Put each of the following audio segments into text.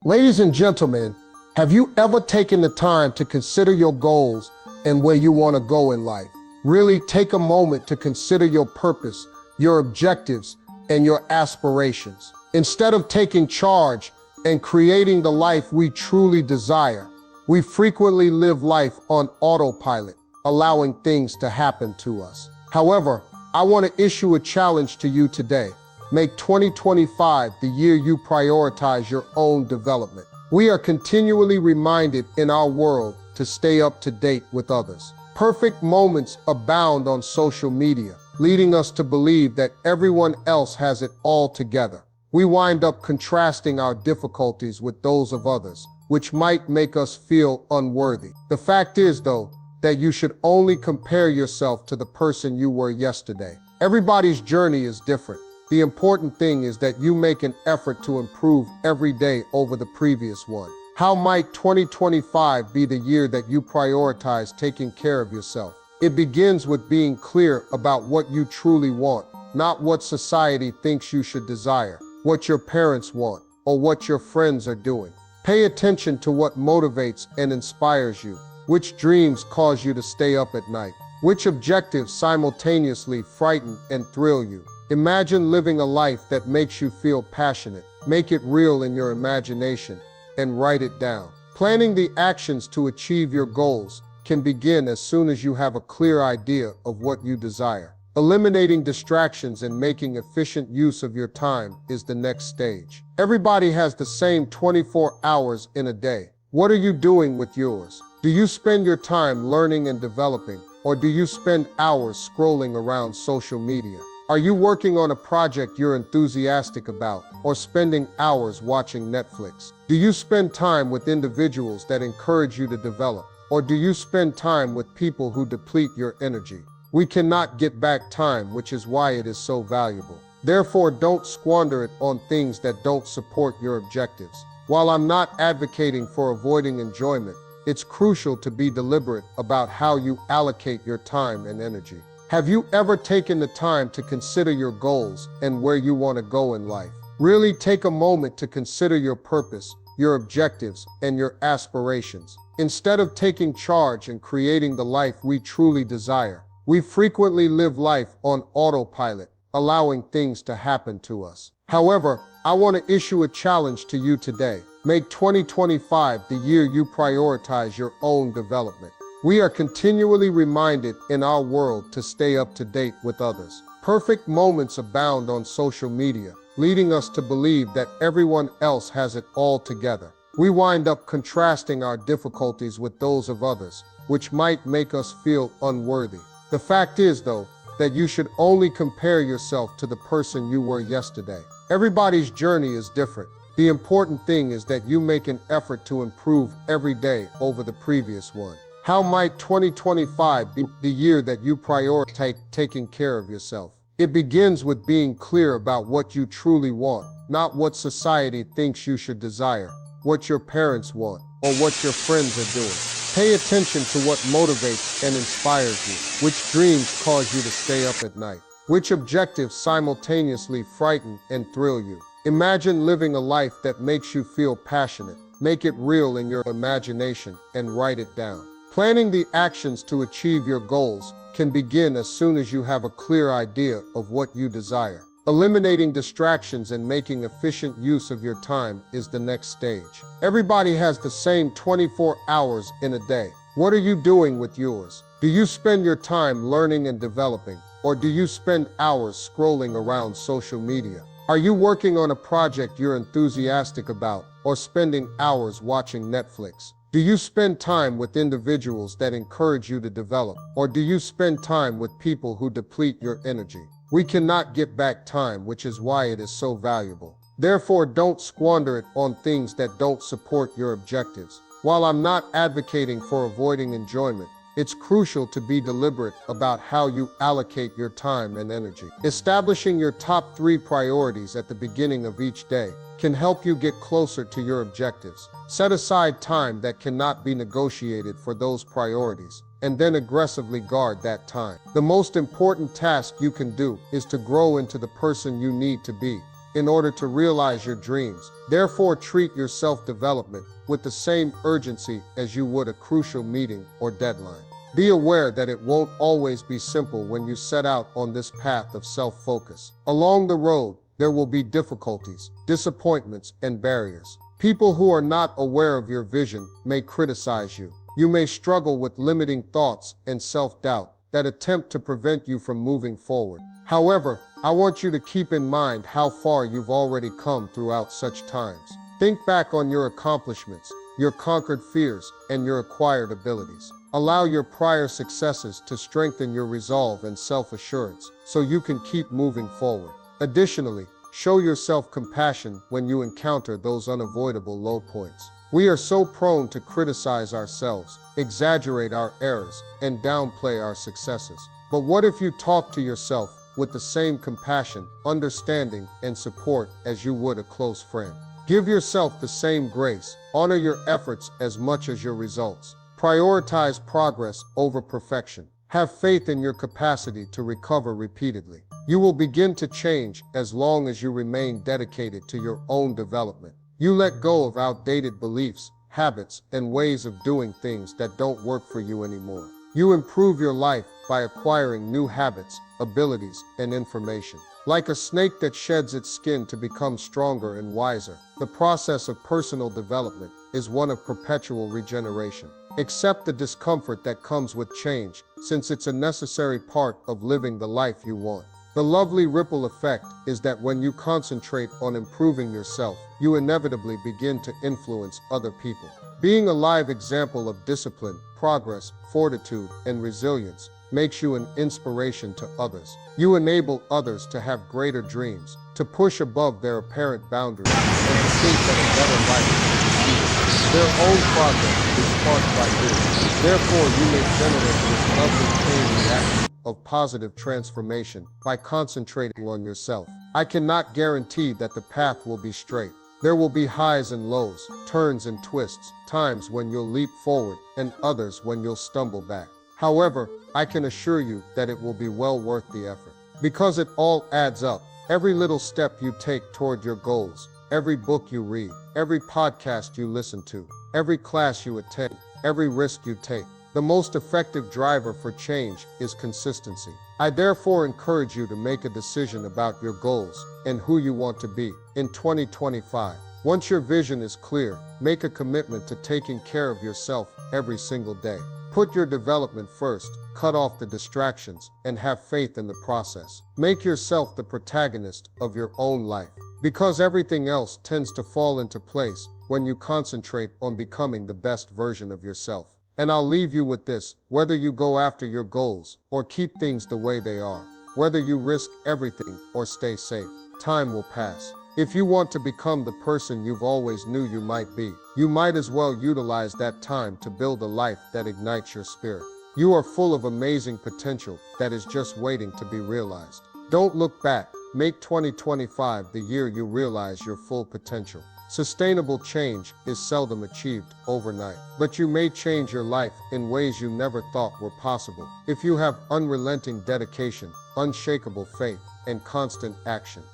Ladies and gentlemen, have you ever taken the time to consider your goals and where you want to go in life? Really take a moment to consider your purpose, your objectives, and your aspirations. Instead of taking charge and creating the life we truly desire, we frequently live life on autopilot, allowing things to happen to us. However, I want to issue a challenge to you today. Make 2025 the year you prioritize your own development. We are continually reminded in our world to stay up to date with others. Perfect moments abound on social media, leading us to believe that everyone else has it all together. We wind up contrasting our difficulties with those of others, which might make us feel unworthy. The fact is, though, that you should only compare yourself to the person you were yesterday. Everybody's journey is different. The important thing is that you make an effort to improve every day over the previous one. How might 2025 be the year that you prioritize taking care of yourself? It begins with being clear about what you truly want, not what society thinks you should desire, what your parents want, or what your friends are doing. Pay attention to what motivates and inspires you. Which dreams cause you to stay up at night? Which objectives simultaneously frighten and thrill you? Imagine living a life that makes you feel passionate. Make it real in your imagination and write it down. Planning the actions to achieve your goals can begin as soon as you have a clear idea of what you desire. Eliminating distractions and making efficient use of your time is the next stage. Everybody has the same 24 hours in a day. What are you doing with yours? Do you spend your time learning and developing, or do you spend hours scrolling around social media? Are you working on a project you're enthusiastic about, or spending hours watching Netflix? Do you spend time with individuals that encourage you to develop, or do you spend time with people who deplete your energy? We cannot get back time, which is why it is so valuable. Therefore, don't squander it on things that don't support your objectives. While I'm not advocating for avoiding enjoyment, it's crucial to be deliberate about how you allocate your time and energy. Have you ever taken the time to consider your goals and where you want to go in life? Really take a moment to consider your purpose, your objectives, and your aspirations. Instead of taking charge and creating the life we truly desire, we frequently live life on autopilot, allowing things to happen to us. However, I want to issue a challenge to you today. Make 2025 the year you prioritize your own development. We are continually reminded in our world to stay up to date with others. Perfect moments abound on social media, leading us to believe that everyone else has it all together. We wind up contrasting our difficulties with those of others, which might make us feel unworthy. The fact is, though, that you should only compare yourself to the person you were yesterday. Everybody's journey is different. The important thing is that you make an effort to improve every day over the previous one. How might 2025 be the year that you prioritize taking care of yourself? It begins with being clear about what you truly want, not what society thinks you should desire, what your parents want, or what your friends are doing. Pay attention to what motivates and inspires you. Which dreams cause you to stay up at night? Which objectives simultaneously frighten and thrill you? Imagine living a life that makes you feel passionate. Make it real in your imagination and write it down. Planning the actions to achieve your goals can begin as soon as you have a clear idea of what you desire. Eliminating distractions and making efficient use of your time is the next stage. Everybody has the same 24 hours in a day. What are you doing with yours? Do you spend your time learning and developing, or do you spend hours scrolling around social media? Are you working on a project you're enthusiastic about, or spending hours watching Netflix? Do you spend time with individuals that encourage you to develop, or do you spend time with people who deplete your energy? We cannot get back time, which is why it is so valuable. Therefore, don't squander it on things that don't support your objectives. While I'm not advocating for avoiding enjoyment, it's crucial to be deliberate about how you allocate your time and energy. Establishing your top 3 priorities at the beginning of each day can help you get closer to your objectives. Set aside time that cannot be negotiated for those priorities, and then aggressively guard that time. The most important task you can do is to grow into the person you need to be. in order to realize your dreams. Therefore, treat your self-development with the same urgency as you would a crucial meeting or deadline. Be aware that it won't always be simple when you set out on this path of self-focus. Along the road, there will be difficulties, disappointments, and barriers. People who are not aware of your vision may criticize you. You may struggle with limiting thoughts and self-doubt that attempt to prevent you from moving forward. However, I want you to keep in mind how far you've already come throughout such times. Think back on your accomplishments, your conquered fears, and your acquired abilities. Allow your prior successes to strengthen your resolve and self-assurance so you can keep moving forward. Additionally, show yourself compassion when you encounter those unavoidable low points. We are so prone to criticize ourselves, exaggerate our errors, and downplay our successes. But what if you talk to yourself with the same compassion, understanding, and support as you would a close friend? Give yourself the same grace. Honor your efforts as much as your results. Prioritize progress over perfection. Have faith in your capacity to recover repeatedly. You will begin to change as long as you remain dedicated to your own development. You let go of outdated beliefs, habits, and ways of doing things that don't work for you anymore. You improve your life by acquiring new habits, abilities, and information. Like a snake that sheds its skin to become stronger and wiser, the process of personal development is one of perpetual regeneration. Accept the discomfort that comes with change, since it's a necessary part of living the life you want. The lovely ripple effect is that when you concentrate on improving yourself, you inevitably begin to influence other people. Being a live example of discipline, progress, fortitude, and resilience makes you an inspiration to others. You enable others to have greater dreams, to push above their apparent boundaries, and to think that a better life is achieved. Their own progress is sparked by you. Therefore, you may generate this lovely chain reaction of positive transformation by concentrating on yourself. I cannot guarantee that the path will be straight. There will be highs and lows, turns and twists, times when you'll leap forward and others when you'll stumble back. However, I can assure you that it will be well worth the effort. Because it all adds up. Every little step you take toward your goals, every book you read, every podcast you listen to, every class you attend, every risk you take. The most effective driver for change is consistency. I therefore encourage you to make a decision about your goals and who you want to be in 2025. Once your vision is clear, make a commitment to taking care of yourself every single day. Put your development first, cut off the distractions, and have faith in the process. Make yourself the protagonist of your own life, because everything else tends to fall into place when you concentrate on becoming the best version of yourself. And I'll leave you with this: whether you go after your goals or keep things the way they are, whether you risk everything or stay safe, time will pass. If you want to become the person you've always knew you might be, you might as well utilize that time to build a life that ignites your spirit. You are full of amazing potential that is just waiting to be realized. Don't look back. Make 2025 the year you realize your full potential. Sustainable change is seldom achieved overnight, but you may change your life in ways you never thought were possible if you have unrelenting dedication, unshakable faith, and constant action.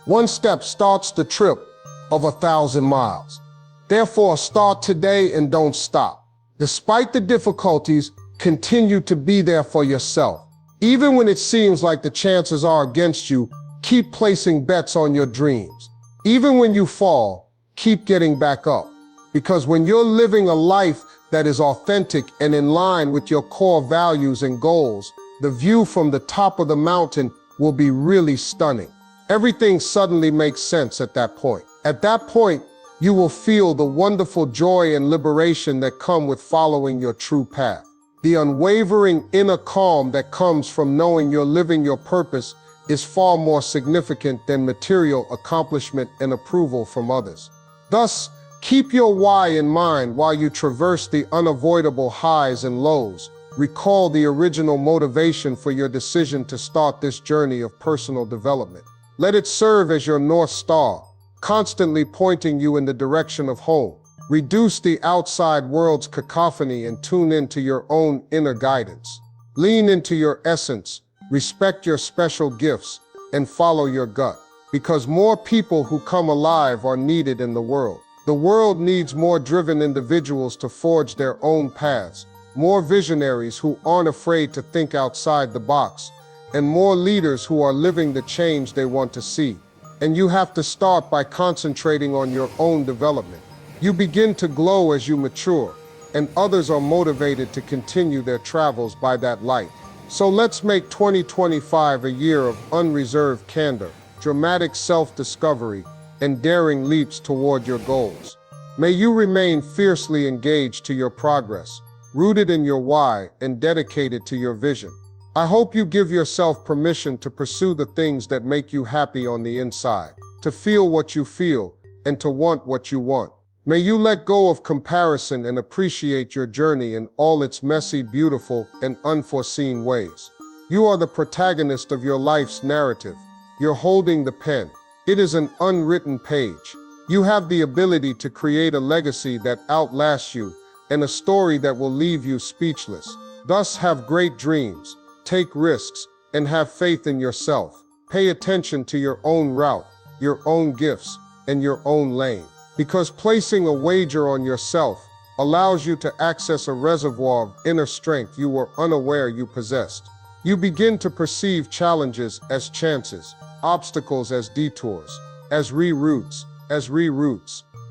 One step starts the trip of 1,000 miles. Therefore, start today and don't stop. Despite the difficulties, continue to be there for yourself. Even when it seems like the chances are against you, keep placing bets on your dreams. Even when you fall, keep getting back up. Because when you're living a life that is authentic and in line with your core values and goals, the view from the top of the mountain will be really stunning. Everything suddenly makes sense at that point. At that point, you will feel the wonderful joy and liberation that come with following your true path. The unwavering inner calm that comes from knowing you're living your purpose is far more significant than material accomplishment and approval from others. Thus, keep your why in mind while you traverse the unavoidable highs and lows. Recall the original motivation for your decision to start this journey of personal development. Let it serve as your North Star, constantly pointing you in the direction of home. Reduce the outside world's cacophony and tune into your own inner guidance. Lean into your essence, respect your special gifts, and follow your gut. because more people who come alive are needed in the world. The world needs more driven individuals to forge their own paths, more visionaries who aren't afraid to think outside the box, and more leaders who are living the change they want to see. And you have to start by concentrating on your own development. You begin to glow as you mature, and others are motivated to continue their travels by that light. So let's make 2025 a year of unreserved candor, dramatic self-discovery, and daring leaps toward your goals. May you remain fiercely engaged to your progress, rooted in your why, and dedicated to your vision. I hope you give yourself permission to pursue the things that make you happy on the inside, to feel what you feel, and to want what you want. May you let go of comparison and appreciate your journey in all its messy, beautiful, and unforeseen ways. You are the protagonist of your life's narrative. You're holding the pen. It is an unwritten page. You have the ability to create a legacy that outlasts you and a story that will leave you speechless. Thus, have great dreams, take risks, and have faith in yourself. Pay attention to your own route, your own gifts, and your own lane. Because placing a wager on yourself allows you to access a reservoir of inner strength you were unaware you possessed. You begin to perceive challenges as chances, obstacles as detours, as reroutes,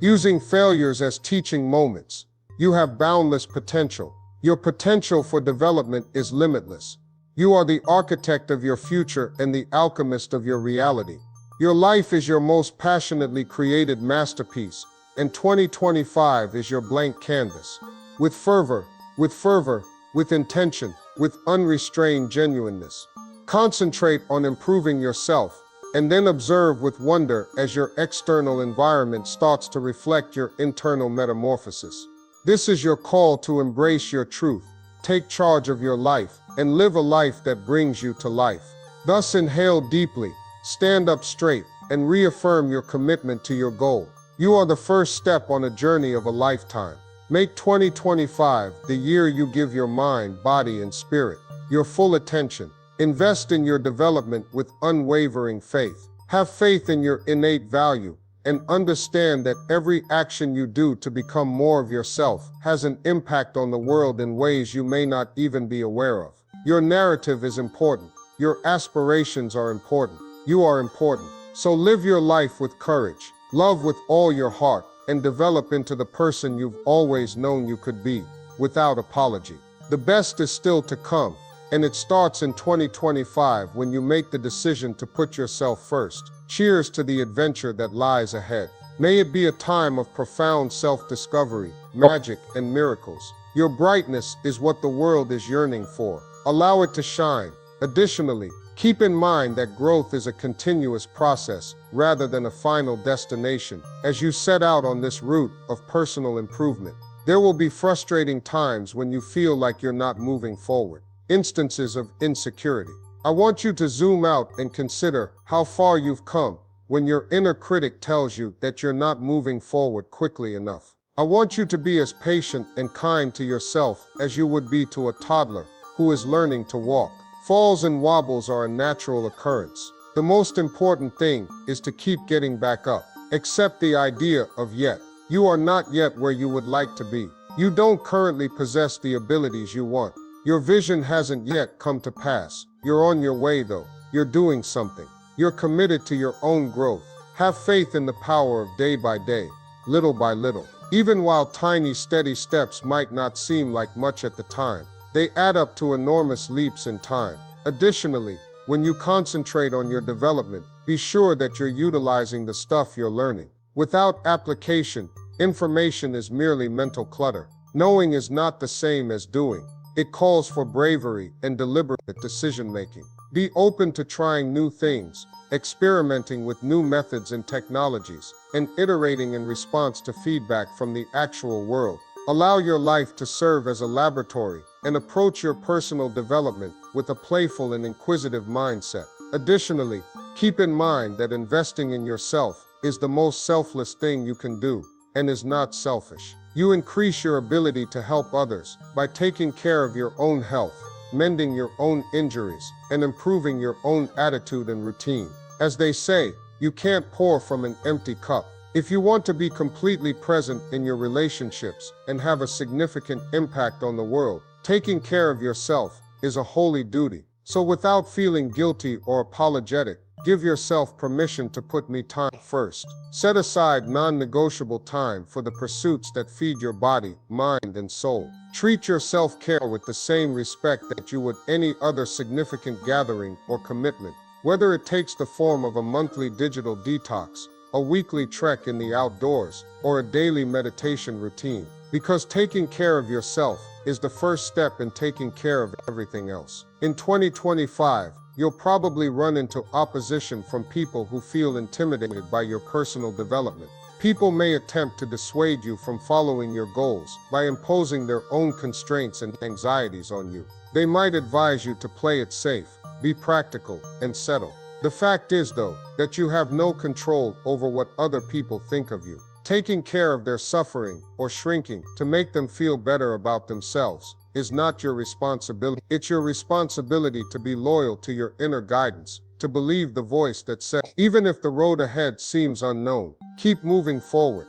using failures as teaching moments. You have boundless potential. Your potential for development is limitless. You are the architect of your future and the alchemist of your reality. Your life is your most passionately created masterpiece, and 2025 is your blank canvas. With fervor, with intention, with unrestrained genuineness. Concentrate on improving yourself, and then observe with wonder as your external environment starts to reflect your internal metamorphosis. This is your call to embrace your truth, take charge of your life, and live a life that brings you to life. Thus inhale deeply, stand up straight, and reaffirm your commitment to your goal. You are the first step on a journey of a lifetime. Make 2025 the year you give your mind, body, and spirit your full attention. Invest in your development with unwavering faith. Have faith in your innate value, and understand that every action you do to become more of yourself has an impact on the world in ways you may not even be aware of. Your narrative is important. Your aspirations are important. You are important. So live your life with courage, love with all your heart, and develop into the person you've always known you could be, without apology. The best is still to come, and it starts in 2025 when you make the decision to put yourself first. Cheers to the adventure that lies ahead. May it be a time of profound self-discovery, magic, and miracles. Your brightness is what the world is yearning for. Allow it to shine. Additionally, keep in mind that growth is a continuous process rather than a final destination. As you set out on this route of personal improvement, there will be frustrating times when you feel like you're not moving forward. Instances of insecurity. I want you to zoom out and consider how far you've come when your inner critic tells you that you're not moving forward quickly enough. I want you to be as patient and kind to yourself as you would be to a toddler who is learning to walk. Falls and wobbles are a natural occurrence. The most important thing is to keep getting back up. Accept the idea of yet. You are not yet where you would like to be. You don't currently possess the abilities you want. Your vision hasn't yet come to pass. You're on your way though. You're doing something. You're committed to your own growth. Have faith in the power of day by day, little by little. Even while tiny, steady steps might not seem like much at the time, they add up to enormous leaps in time. Additionally, when you concentrate on your development, be sure that you're utilizing the stuff you're learning. Without application, information is merely mental clutter. Knowing is not the same as doing. It calls for bravery and deliberate decision-making. Be open to trying new things, experimenting with new methods and technologies, and iterating in response to feedback from the actual world. Allow your life to serve as a laboratory and approach your personal development with a playful and inquisitive mindset. Additionally, keep in mind that investing in yourself is the most selfless thing you can do and is not selfish. You increase your ability to help others by taking care of your own health, mending your own injuries, and improving your own attitude and routine. As they say, You can't pour from an empty cup. If you want to be completely present in your relationships and have a significant impact on the world, taking care of yourself is a holy duty. So without feeling guilty or apologetic, give yourself permission to put me time first. Set aside non-negotiable time for the pursuits that feed your body, mind, and soul. Treat your self-care with the same respect that you would any other significant gathering or commitment, whether it takes the form of a monthly digital detox, a weekly trek in the outdoors, or a daily meditation routine. Because taking care of yourself is the first step in taking care of everything else. In 2025, you'll probably run into opposition from people who feel intimidated by your personal development. People may attempt to dissuade you from following your goals by imposing their own constraints and anxieties on you. They might advise you to play it safe, be practical, and settle. The fact is, though, that you have no control over what other people think of you. Taking care of their suffering or shrinking to make them feel better about themselves is not your responsibility. It's your responsibility to be loyal to your inner guidance, to believe the voice that says, even if the road ahead seems unknown, keep moving forward.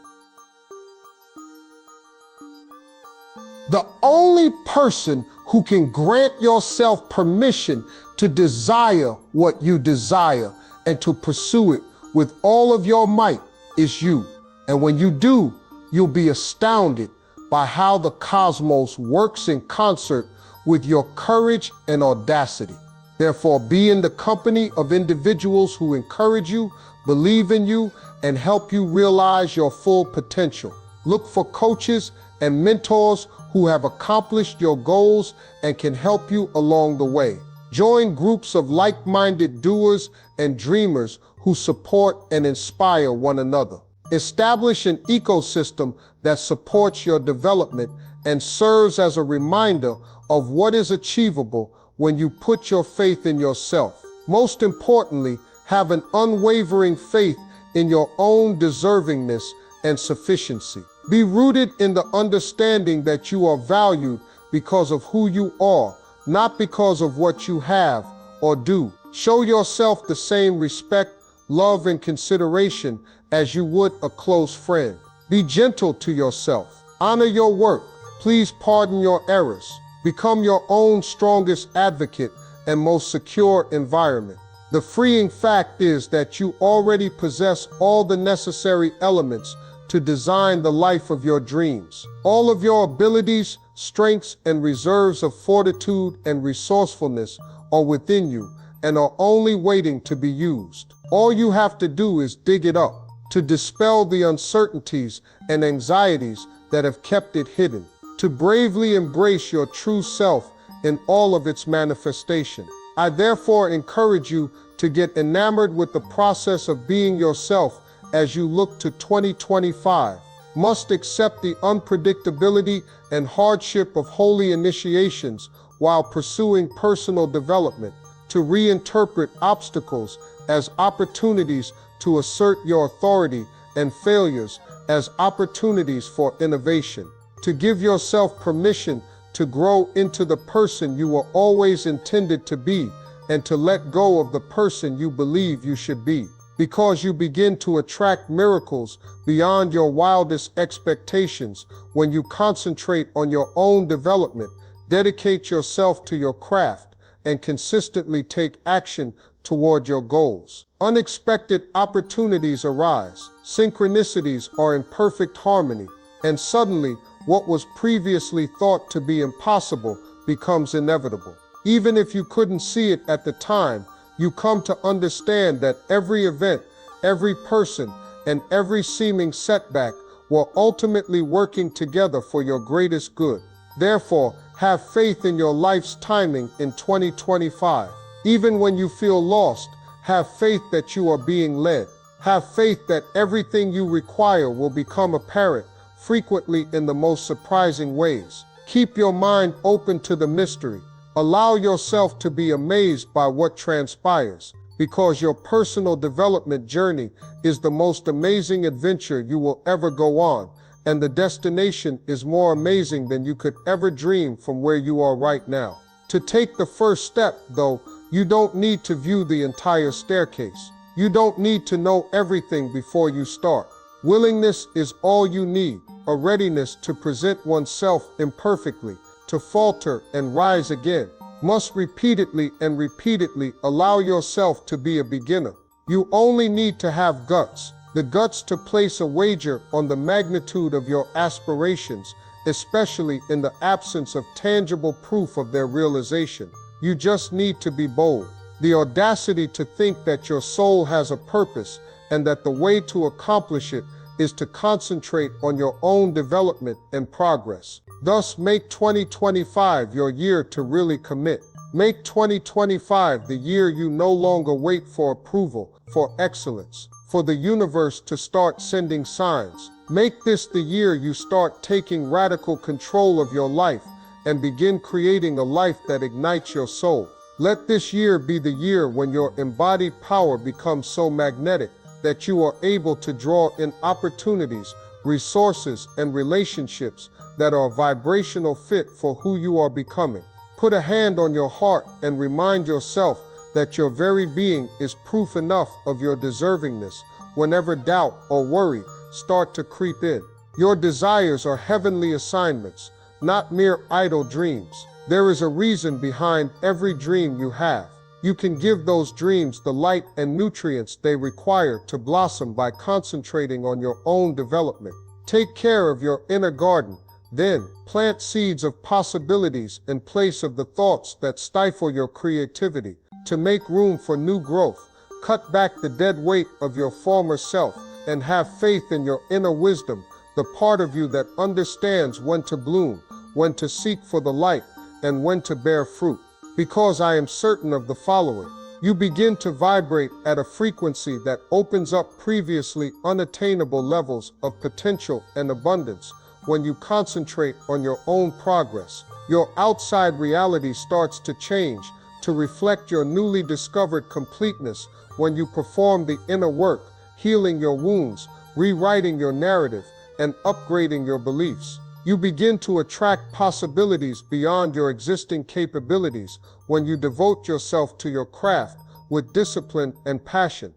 The only person who can grant yourself permission to desire what you desire and to pursue it with all of your might is you. And when you do, you'll be astounded by how the cosmos works in concert with your courage and audacity. Therefore, be in the company of individuals who encourage you, believe in you, and help you realize your full potential. Look for coaches and mentors who have accomplished your goals and can help you along the way. Join groups of like-minded doers and dreamers who support and inspire one another. Establish an ecosystem that supports your development and serves as a reminder of what is achievable when you put your faith in yourself. Most importantly, have an unwavering faith in your own deservingness and sufficiency. Be rooted in the understanding that you are valued because of who you are, not because of what you have or do. Show yourself the same respect, love, and consideration as you would a close friend. Be gentle to yourself. Honor your work. Please pardon your errors. Become your own strongest advocate and most secure environment. The freeing fact is that you already possess all the necessary elements to design the life of your dreams. All of your abilities, strengths, and reserves of fortitude and resourcefulness are within you and are only waiting to be used. All you have to do is dig it up, to dispel the uncertainties and anxieties that have kept it hidden, to bravely embrace your true self in all of its manifestation. I therefore encourage you to get enamored with the process of being yourself as you look to 2025. Must accept the unpredictability and hardship of holy initiations while pursuing personal development, to reinterpret obstacles as opportunities to assert your authority and failures as opportunities for innovation, to give yourself permission to grow into the person you were always intended to be and to let go of the person you believe you should be. Because you begin to attract miracles beyond your wildest expectations when you concentrate on your own development, dedicate yourself to your craft, and consistently take action toward your goals. Unexpected opportunities arise, synchronicities are in perfect harmony, and suddenly what was previously thought to be impossible becomes inevitable. Even if you couldn't see it at the time, you come to understand that every event, every person, and every seeming setback were ultimately working together for your greatest good. Therefore, have faith in your life's timing in 2025. Even when you feel lost, have faith that you are being led. Have faith that everything you require will become apparent, frequently in the most surprising ways. Keep your mind open to the mystery. Allow yourself to be amazed by what transpires, because your personal development journey is the most amazing adventure you will ever go on, and the destination is more amazing than you could ever dream from where you are right now. To take the first step, though, you don't need to view the entire staircase. You don't need to know everything before you start. Willingness is all you need, a readiness to present oneself imperfectly, to falter and rise again. Must repeatedly and repeatedly allow yourself to be a beginner. You only need to have guts, the guts to place a wager on the magnitude of your aspirations, especially in the absence of tangible proof of their realization. You just need to be bold. The audacity to think that your soul has a purpose and that the way to accomplish it is to concentrate on your own development and progress. Thus, make 2025 your year to really commit. Make 2025 the year you no longer wait for approval, for excellence, for the universe to start sending signs. Make this the year you start taking radical control of your life and begin creating a life that ignites your soul. Let this year be the year when your embodied power becomes so magnetic that you are able to draw in opportunities, resources, and relationships that are a vibrational fit for who you are becoming. Put a hand on your heart and remind yourself that your very being is proof enough of your deservingness whenever doubt or worry start to creep in. Your desires are heavenly assignments, not mere idle dreams. There is a reason behind every dream you have. You can give those dreams the light and nutrients they require to blossom by concentrating on your own development. Take care of your inner garden. Then, plant seeds of possibilities in place of the thoughts that stifle your creativity. To make room for new growth, cut back the dead weight of your former self and have faith in your inner wisdom, the part of you that understands when to bloom, when to seek for the light, and when to bear fruit. Because I am certain of the following: you begin to vibrate at a frequency that opens up previously unattainable levels of potential and abundance. When you concentrate on your own progress, your outside reality starts to change to reflect your newly discovered completeness. When you perform the inner work, healing your wounds, rewriting your narrative, and upgrading your beliefs, you begin to attract possibilities beyond your existing capabilities when you devote yourself to your craft with discipline and passion.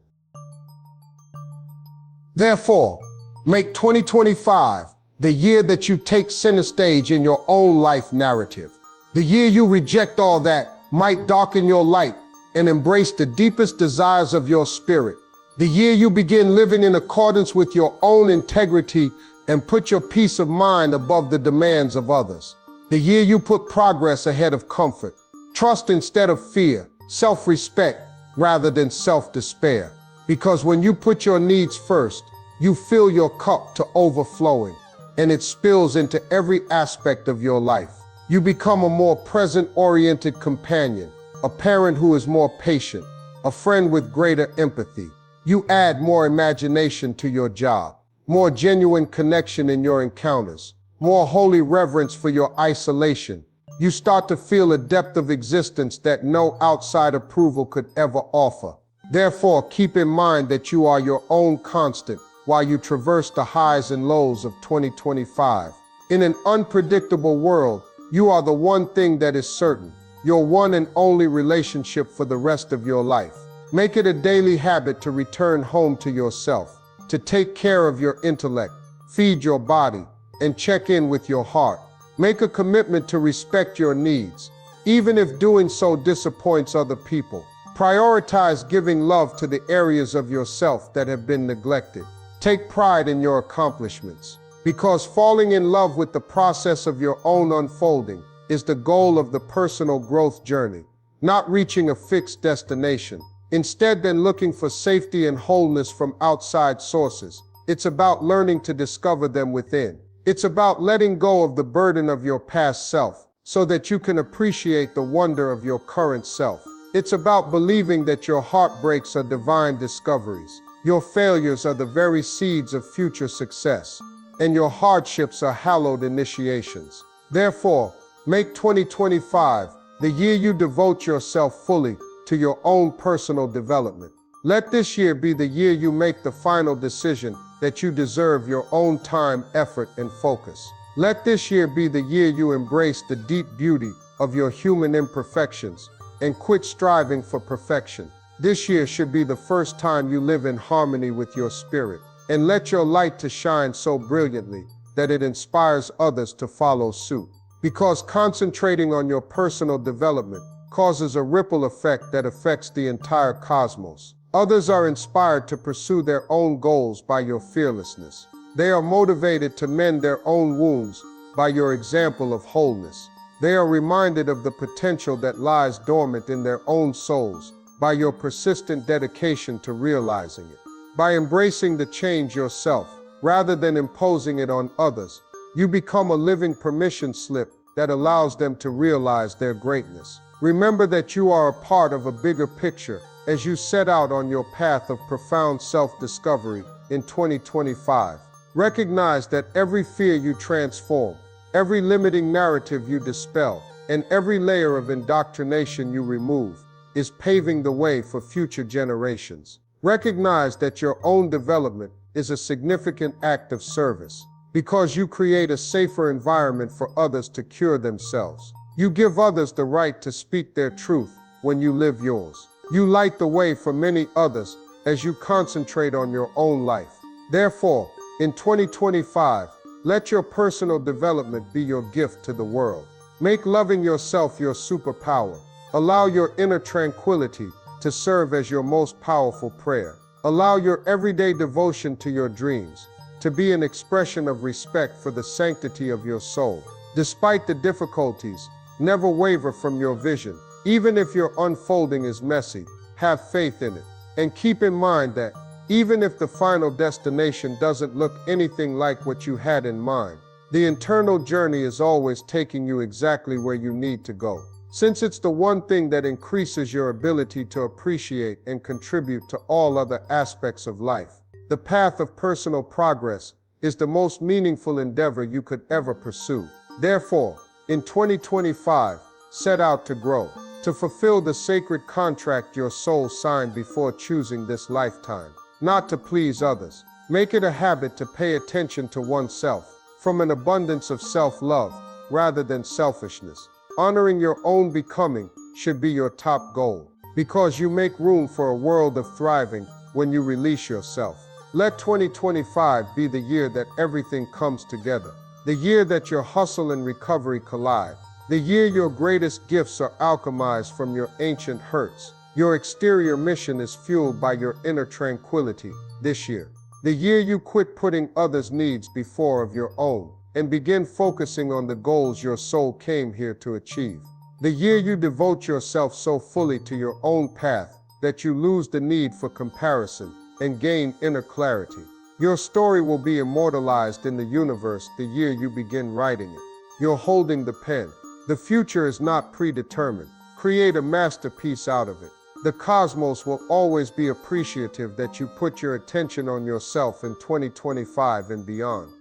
Therefore, make 2025 the year that you take center stage in your own life narrative. The year you reject all that might darken your light and embrace the deepest desires of your spirit. The year you begin living in accordance with your own integrity and put your peace of mind above the demands of others. The year you put progress ahead of comfort, trust instead of fear, self-respect rather than self-despair. Because when you put your needs first, you fill your cup to overflowing, and it spills into every aspect of your life. You become a more present-oriented companion, a parent who is more patient, a friend with greater empathy. You add more imagination to your job, more genuine connection in your encounters, more holy reverence for your isolation. You start to feel a depth of existence that no outside approval could ever offer. Therefore, keep in mind that you are your own constant while you traverse the highs and lows of 2025. In an unpredictable world, you are the one thing that is certain, your one and only relationship for the rest of your life. Make it a daily habit to return home to yourself, to take care of your intellect, feed your body, and check in with your heart. Make a commitment to respect your needs, even if doing so disappoints other people. Prioritize giving love to the areas of yourself that have been neglected. Take pride in your accomplishments, because falling in love with the process of your own unfolding is the goal of the personal growth journey, not reaching a fixed destination. Instead than looking for safety and wholeness from outside sources, it's about learning to discover them within. It's about letting go of the burden of your past self so that you can appreciate the wonder of your current self. It's about believing that your heartbreaks are divine discoveries, your failures are the very seeds of future success, and your hardships are hallowed initiations. Therefore, make 2025 the year you devote yourself fully to your own personal development. Let this year be the year you make the final decision that you deserve your own time, effort, and focus. Let this year be the year you embrace the deep beauty of your human imperfections and quit striving for perfection. This year should be the first time you live in harmony with your spirit, and let your light to shine so brilliantly that it inspires others to follow suit. Because concentrating on your personal development causes a ripple effect that affects the entire cosmos. Others are inspired to pursue their own goals by your fearlessness. They are motivated to mend their own wounds by your example of wholeness. They are reminded of the potential that lies dormant in their own souls by your persistent dedication to realizing it. By embracing the change yourself, rather than imposing it on others, you become a living permission slip that allows them to realize their greatness. Remember that you are a part of a bigger picture as you set out on your path of profound self-discovery in 2025. Recognize that every fear you transform, every limiting narrative you dispel, and every layer of indoctrination you remove is paving the way for future generations. Recognize that your own development is a significant act of service. Because you create a safer environment for others to cure themselves. You give others the right to speak their truth when you live yours. You light the way for many others as you concentrate on your own life. Therefore, in 2025, let your personal development be your gift to the world. Make loving yourself your superpower. Allow your inner tranquility to serve as your most powerful prayer. Allow your everyday devotion to your dreams to be an expression of respect for the sanctity of your soul. Despite the difficulties, never waver from your vision. Even if your unfolding is messy, have faith in it. And keep in mind that even if the final destination doesn't look anything like what you had in mind, the internal journey is always taking you exactly where you need to go. Since it's the one thing that increases your ability to appreciate and contribute to all other aspects of life, the path of personal progress is the most meaningful endeavor you could ever pursue. Therefore, in 2025, set out to grow, to fulfill the sacred contract your soul signed before choosing this lifetime, not to please others. Make it a habit to pay attention to oneself from an abundance of self-love rather than selfishness. Honoring your own becoming should be your top goal, because you make room for a world of thriving when you release yourself. Let 2025 be the year that everything comes together, the year that your hustle and recovery collide, the year your greatest gifts are alchemized from your ancient hurts. Your exterior mission is fueled by your inner tranquility this year. The year you quit putting others' needs before of your own and begin focusing on the goals your soul came here to achieve. The year you devote yourself so fully to your own path that you lose the need for comparison and gain inner clarity. Your story will be immortalized in the universe the year you begin writing it. You're holding the pen. The future is not predetermined. Create a masterpiece out of it. The cosmos will always be appreciative that you put your attention on yourself in 2025 and beyond.